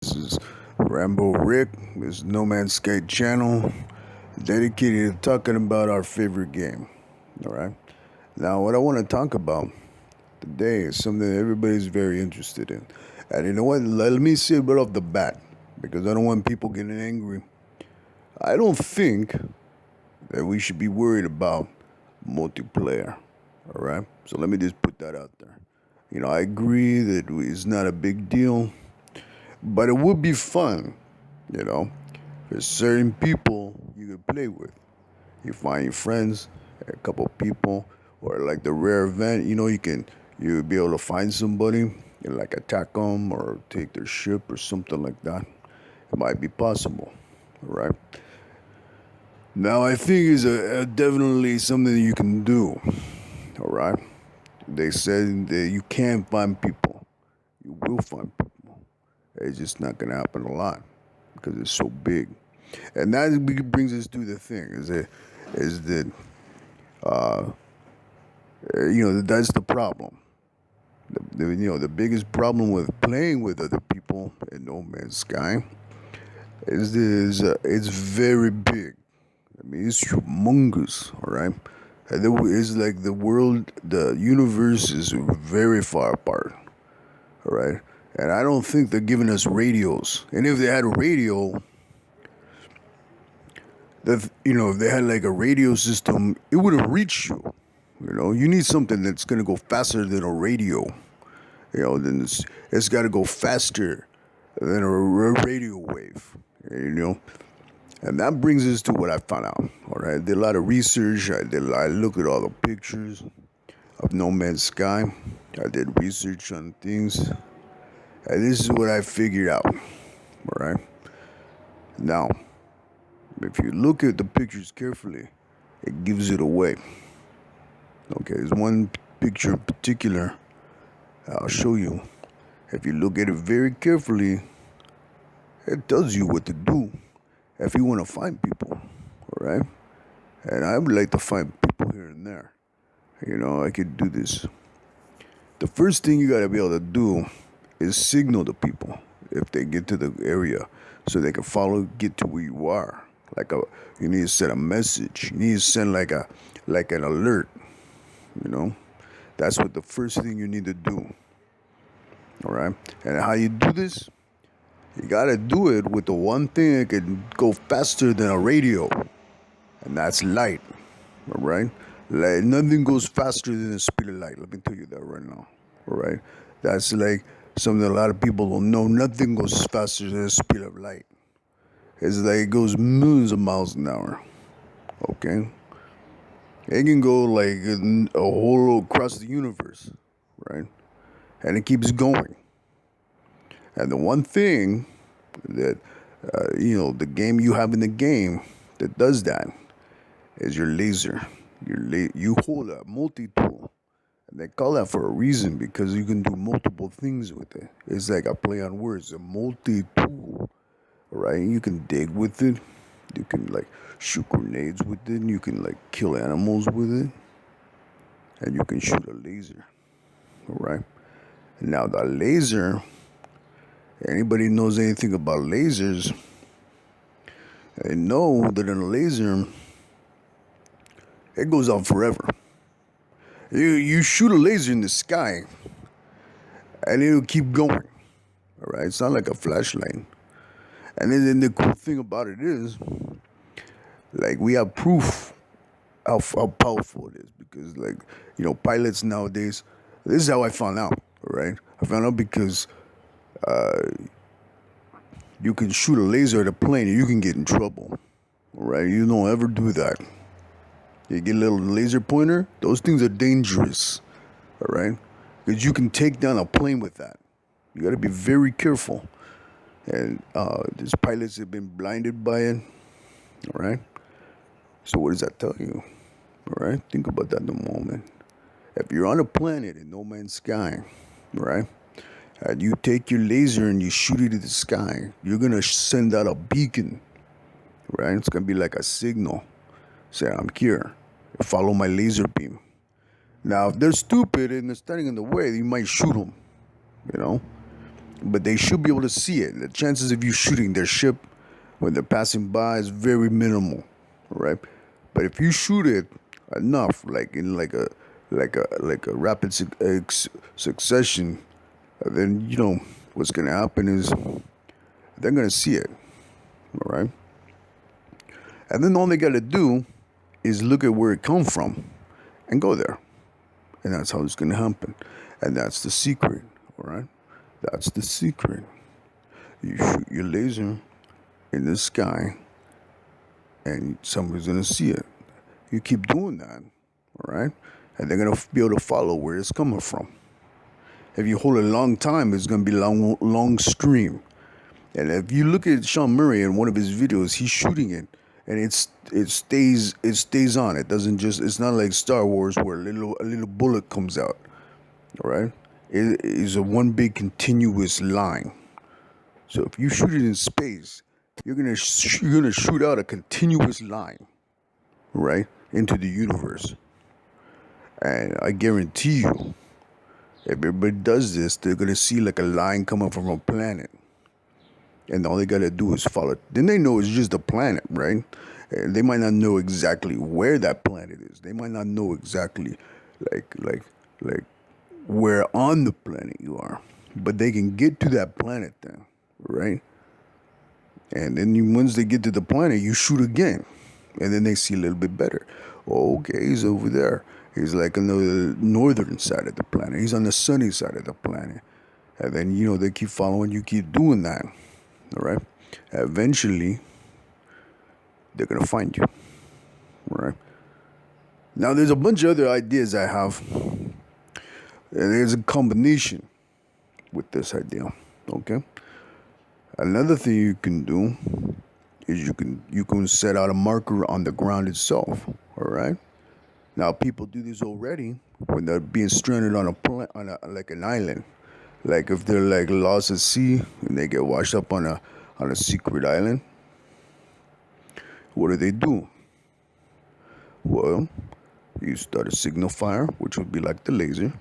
This is Rambo Rick. This is No Man's Sky channel dedicated to talking about our favorite game. All right. Now, what I want to talk about today is something that everybody's very interested in. And you know what? Let me say it right off the bat because I don't want people getting angry. I don't think that we should be worried about multiplayer. All right. So let me just put that out there. I agree that it's not a big deal, but it would be fun, you know. There's certain people you could play with. You find your friends, a couple of people, or like the rare event, you'll be able to find somebody and like attack them or take their ship or something like that. It might be possible, right? Now I think is a definitely something you can do, all right? They said that you can find people. You will find people. It's just not gonna happen a lot because it's so big. And that brings us to the thing is that that's the problem. The biggest problem with playing with other people in No Man's Sky it's very big. I mean, it's humongous. All right, and it's like the universe is very far apart. All right, and I don't think they're giving us radios. And if they had a radio, if they had like a radio system, it wouldn't reach you. You need something that's gonna go faster than a radio. Then it's got to go faster than a radio wave. You know, and that brings us to what I found out. All right, I did a lot of research. I looked at all the pictures of No Man's Sky. I did research on things, and this is what I figured out. All right, now if you look at the pictures carefully, it gives it away. Okay, there's one picture in particular I'll show you. If you look at it very carefully, it tells you what to do if you want to find people, all right? And I would like to find people here and there. I could do this. The first thing you got to be able to do is signal to people if they get to the area so they can get to where you are. You need to send a message. You need to send like an alert. You know, that's what the first thing you need to do. All right, and how you do this? You gotta do it with the one thing that can go faster than a radio, and that's light. All right, like nothing goes faster than the speed of light. Let me tell you that right now. All right, that's like something a lot of people don't know. Nothing goes faster than the speed of light. It's like it goes millions of miles an hour. Okay, it can go like a whole across the universe, right? And it keeps going. And the one thing that the game you have in the game that does that is your laser. You hold a multi-tool, and they call that for a reason because you can do multiple things with it. It's like a play on words, a multi-tool, right? You can dig with it. You can like shoot grenades with it. You can like kill animals with it, and you can shoot a laser, all right? Now the laser, anybody knows anything about lasers, they know that in a laser, it goes on forever. You shoot a laser in the sky, and it'll keep going. All right, it's not like a flashlight. And then the cool thing about it is, like we have proof how powerful it is because, like, pilots nowadays. This is how I found out. All right, I found out because you can shoot a laser at a plane and you can get in trouble. All right, you don't ever do that. You get a little laser pointer, those things are dangerous. All right, because you can take down a plane with that. You got to be very careful. And these pilots have been blinded by it. All right. So what does that tell you? All right, think about that in a moment. If you're on a planet in No Man's Sky, right? And you take your laser and you shoot it at the sky, you're gonna send out a beacon, right? It's gonna be like a signal. Say, I'm here. Follow my laser beam. Now, if they're stupid and they're standing in the way, you might shoot them, you know? but they should be able to see it. The chances of you shooting their ship when they're passing by is very minimal, right? But if you shoot it enough, like in like a rapid succession, then you know what's gonna happen is they're gonna see it, all right? And then all they gotta do is look at where it come from and go there, and that's how it's gonna happen, and that's the secret, all right? That's the secret. You shoot your laser in the sky, and somebody's gonna see it. You keep doing that, all right? And they're gonna be able to follow where it's coming from. If you hold it a long time, it's gonna be long stream. And if you look at Sean Murray in one of his videos, he's shooting it, and it stays on. It doesn't just. It's not like Star Wars where a little bullet comes out. All right, it is a one big continuous line. So if you shoot it in space, you're gonna shoot out a continuous line, right, into the universe. And I guarantee you, if everybody does this, they're gonna see like a line coming from a planet, and all they gotta do is follow it. Then they know it's just a planet, right? And they might not know exactly where that planet is. They might not know exactly, like where on the planet you are, but they can get to that planet then, right? And then once they get to the planet, you shoot again, and then they see a little bit better. Oh, okay, he's over there. He's like on the northern side of the planet. He's on the sunny side of the planet. And then, they keep following you, keep doing that. All right? Eventually, they're going to find you. All right? Now, there's a bunch of other ideas I have. And there's a combination with this idea. Okay? Another thing you can do is you can set out a marker on the ground itself. All right? Now, people do this already when they're being stranded on like an island. Like if they're like lost at sea and they get washed up on a secret island. What do? Well, you start a signal fire, which would be like the laser,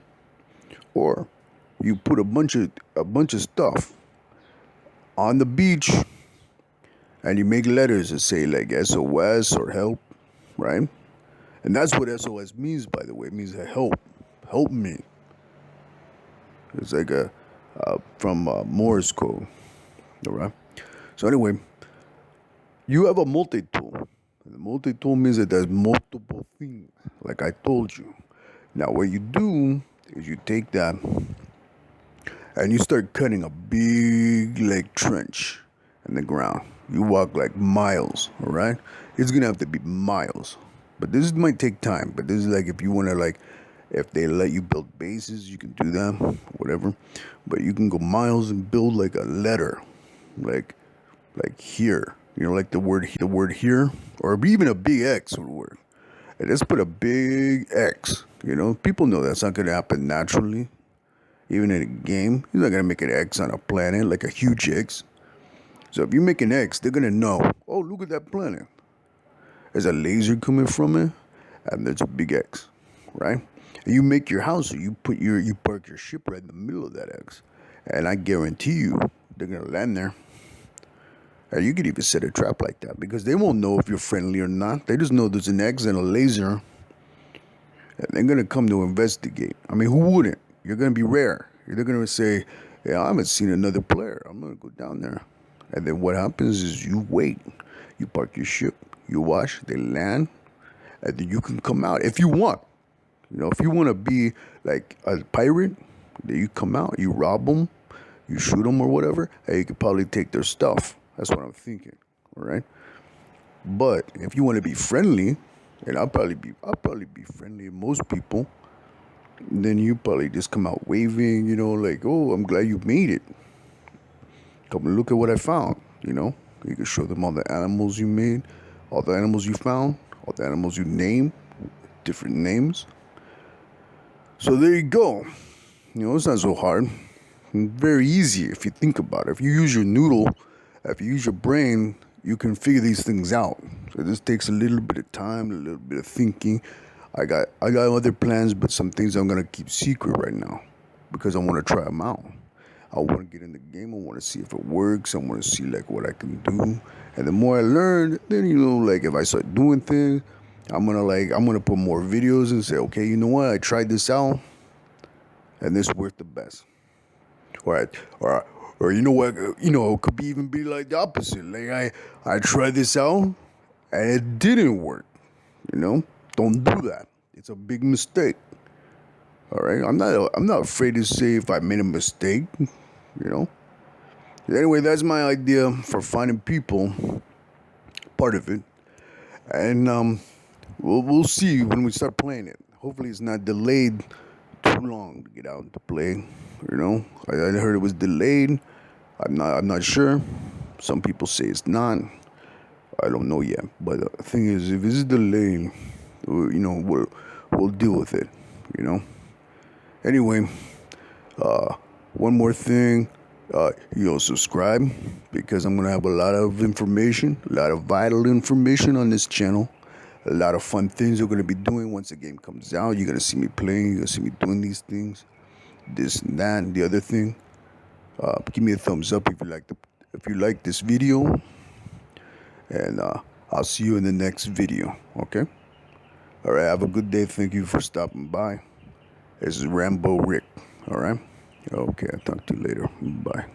or you put a bunch of stuff on the beach, and you make letters that say like SOS or help, right? And that's what SOS means, by the way. It means help me. It's like from Morse code, all right? So anyway, you have a multi-tool. The multi-tool means that there's multiple things, like I told you. Now, what you do is you take that and you start cutting a big like trench in the ground. You walk like miles, all right? It's gonna have to be miles. But this might take time. But this is like if you want to if they let you build bases, you can do that, whatever. But you can go miles and build like a letter, like here, like the word here, or even a big X would work. And let's put a big X. People know that's not gonna happen naturally. Even in a game, you're not gonna make an X on a planet like a huge X. So if you make an X, they're gonna know. Oh, look at that planet. There's a laser coming from it, and there's a big X, right? And you make your house, or you park your ship right in the middle of that X, and I guarantee you, they're gonna land there. And you could even set a trap like that because they won't know if you're friendly or not. They just know there's an X and a laser, and they're gonna come to investigate. I mean, who wouldn't? You're gonna be rare. They're gonna say, "Yeah, I haven't seen another player. I'm gonna go down there." And then what happens is you wait. You park your ship. You watch, they land, and then you can come out if you want. If you want to be like a pirate, then you come out, you rob them, you shoot them or whatever, and you could probably take their stuff. That's what I'm thinking, all right? But if you want to be friendly, and I'll probably be friendly to most people, then you probably just come out waving, like, oh, I'm glad you made it. Come and look at what I found, You can show them all the animals you made. All the animals you found, all the animals you named, different names. So there you go. It's not so hard. Very easy if you think about it. If you use your noodle, if you use your brain, you can figure these things out. So this takes a little bit of time, a little bit of thinking. I got other plans, but some things I'm gonna keep secret right now because I want to try them out. I want to get in the game. I want to see if it works. I want to see like what I can do. And the more I learn, then like if I start doing things, I'm gonna put more videos and say, okay, you know what? I tried this out, and this worked the best. Or I, or you know what? It could be even be like the opposite. Like I tried this out, and it didn't work. You know, don't do that. It's a big mistake. All right, I'm not afraid to say if I made a mistake. You know. Anyway, that's my idea for finding people. Part of it, and we'll see when we start playing it. Hopefully, it's not delayed too long to get out to play. I heard it was delayed. I'm not sure. Some people say it's not. I don't know yet. But the thing is, if it's delayed, we'll deal with it. You know. Anyway, one more thing. Subscribe because I'm gonna have a lot of information, a lot of vital information on this channel. A lot of fun things we're gonna be doing once the game comes out. You're gonna see me playing. You're gonna see me doing these things, this and that, and the other thing. Give me a thumbs up if you like this video, and I'll see you in the next video. Okay. All right. Have a good day. Thank you for stopping by. This is Rambo Rick. All right. Okay. I'll talk to you later. Bye.